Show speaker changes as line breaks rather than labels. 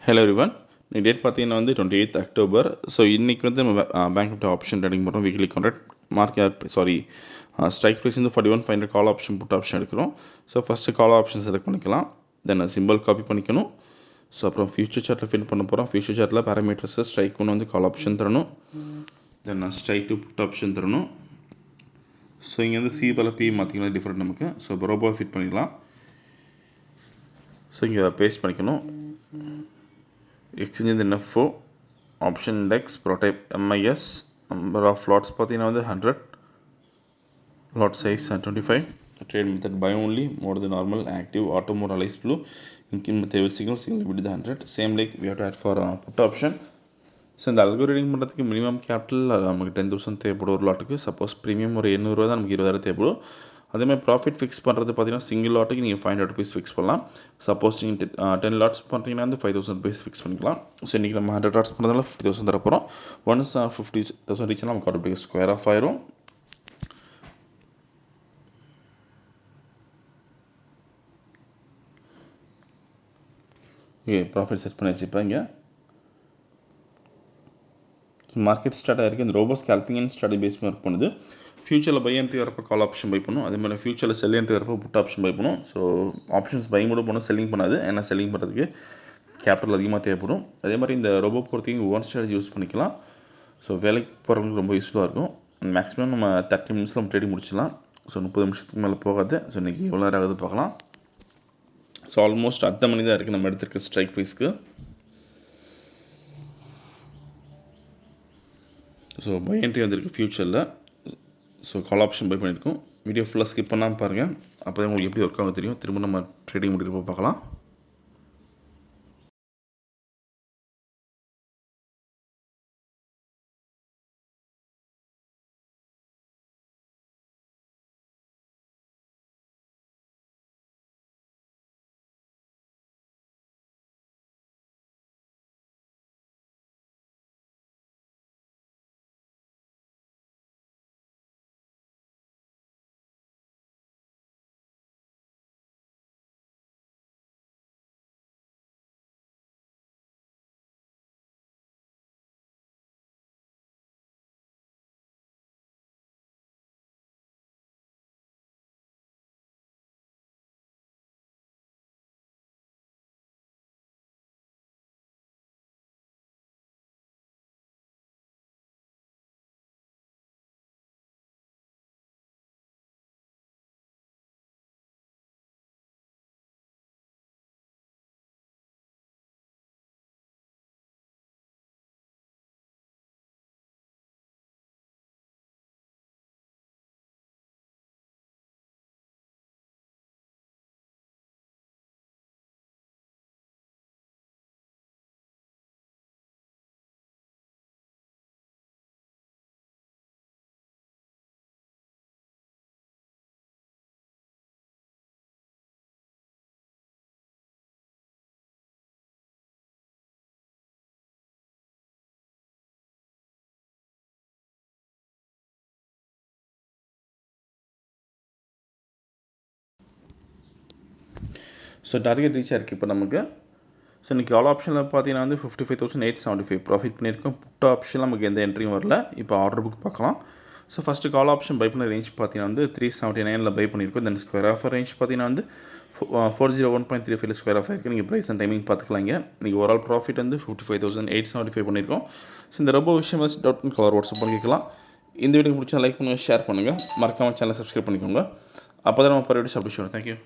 Hello everyone. இன்னைக்கு date பார்த்தீங்கன்னா 28th October. So இன்றைக்கி நம்ம பேங்க் நிஃப்டி ஆப்ஷன் ட்ரேடிங் பண்ணுறோம். Weekly contract market strike price 41,500 call option put option எடுக்கிறோம். So first call option select பண்ணிக்கலாம். Then simple copy பண்ணிக்கணும். So அப்புறம் ஃபியூச்சர் சார்ட்டில் ஃபில் பண்ண போகிறோம். ஃபியூச்சர் சார்ட்டில் பேராமீட்டர்ஸை ஸ்ட்ரைக் ஒன்று கால் ஆப்ஷன் தரணும். Then strike to put option தரணும். ஸோ இங்கே சி பல பி மாற்றிக்கலாம், டிஃப்ரெண்ட் நமக்கு. ஸோ இப்போ ரோபோ ஃபிட் பண்ணிக்கலாம். ஸோ இங்கே பேஸ்ட் பண்ணிக்கணும். Exchange NFO option index product type MIS number of lots பார்த்தீங்கன்னா 100, lot size 25, trade method buy only, more the normal, active, auto mode, Alice Blue, இன்கின் method single with 100, same like we have to add for put option. So இந்த அல்கோ reading பண்ணுறதுக்கு minimum capital நமக்கு 10,000 தேவைப்படும் ஒரு லாட்டுக்கு. Suppose premium ஒரு 800 தான், நமக்கு 20,000 தேவைப்படும். அதேமாதிரி ப்ராஃபிட் ஃபிக்ஸ் பண்ணுறது பார்த்தீங்கன்னா சிங்கிள் லாட்டுக்கு நீங்கள் 500 rupees ஃபிக்ஸ் பண்ணலாம். சப்போஸ் நீங்கள் 10 லாட்ஸ் பண்ணுறீங்கன்னா 5,000 rupees ஃபிக்ஸ் பண்ணிக்கலாம். ஸோ இன்றைக்கி நம்ம 100 லாட்ஸ் பண்ணுறதுனால 50,000 தர போகிறோம். ஒன்ஸ் 50,000 ரீச்னா நமக்கு ஆட்டோமேட்டிக் ஸ்கொயர் ஆஃப் ஆயிரும். ஓகே, ப்ராஃபிட் செட் பண்ணி வச்சுப்பாங்க. மார்க்கெட் ஸ்டார்ட் ஆகிருக்கு. இந்த robo scalping and strategy base work பண்ணுது. ஃபியூச்சரில் பை என்ட்ரி வரப்போ கால் ஆப்ஷன் பை பண்ணும். அதே மாதிரி ஃபியூச்சரில் செல் என்ட்ரி வரப்போ புட் ஆப்ஷன் பை பண்ணும். ஸோ ஆப்ஷன்ஸ் பை மட்டும் பண்ணும், செல்லிங் பண்ணாது. ஏன்னா செல்லிங் பண்ணுறதுக்கு கேபிட்டல் அதிகமாக தேவைப்படும். அதே மாதிரி இந்த ரோபோ பொறுத்தையும் ஒன் ஸ்ட்ராட்டஜி யூஸ் பண்ணிக்கலாம். ஸோ வேலைக்கு போகிறவங்களுக்கு ரொம்ப யூஸ்ஃபுல்லாக இருக்கும். மேக்ஸிமம் நம்ம 30 நிமிஷத்தில் நம்ம ட்ரேடிங் முடிச்சிடலாம். ஸோ 30 நிமிஷத்துக்கு மேலே போகாது. ஸோ இன்றைக்கி எவ்வளோ நேரம் ஆகுது பார்க்கலாம். ஸோ ஆல்மோஸ்ட் அடுத்த மணி தான் இருக்குது நம்ம எடுத்துருக்க ஸ்ட்ரைக் ப்ரைஸ்க்கு. ஸோ பை என்ட்ரி வந்திருக்கு ஃபியூச்சரில். ஸோ கால் ஆப்ஷன் பை பண்ணியிருக்கோம். வீடியோ ஃபுல்லாக ஸ்கிப் பண்ணாமல் பாருங்கள். அப்போ தான் உங்களுக்கு எப்படி ஒர்க் ஆகும் தெரியும். திரும்ப நம்ம ட்ரேடிங் முடிக்கிறப்போ பார்க்கலாம். ஸோ டார்கெட் ரீச் ஆயிருக்கு இப்போ நமக்கு. ஸோ இன்றைக்கி கால் ஆப்ஷனில் பார்த்தீங்கன்னா 55,875 ப்ராஃபிட் பண்ணியிருக்கோம். புட் ஆப்ஷன் நமக்கு எந்த என்ட்ரியும் வரல. இப்போ ஆர்டர் புக் பார்க்கலாம். So first call option by பண்ண ரேஞ்ச் பார்த்தீங்கன்னா 379 பை பண்ணியிருக்கோம். தென் ஸ்கொயர் ஆஃப் ரேஞ்ச் பார்த்தீங்கன்னா 401.35 ஸ்கொயர் ஆஃப் ஆயிருக்கு. நீங்கள் ப்ரைஸ் அண்ட் டைமிங் பார்த்துக்கலாங்க. இன்றைக்கி ஓவரால் ப்ராஃபிட் 55,875 பண்ணியிருக்கோம். ஸோ இந்த ரொம்ப விஷயம் டவுட் கலர் வாட்ஸ்அப் பண்ணிக்கலாம். இந்த வீடியோ முடிச்சா லைக் பண்ணுங்கள், ஷேர் பண்ணுங்கள். மறக்காமல் சேனலை சப்ஸ்கிரைப் பண்ணிக்கோங்க. அப்போ தான் நம்ம பர் வீடியோஸ் அப்டேட் பண்ணுவோம். தேங்க்யூ.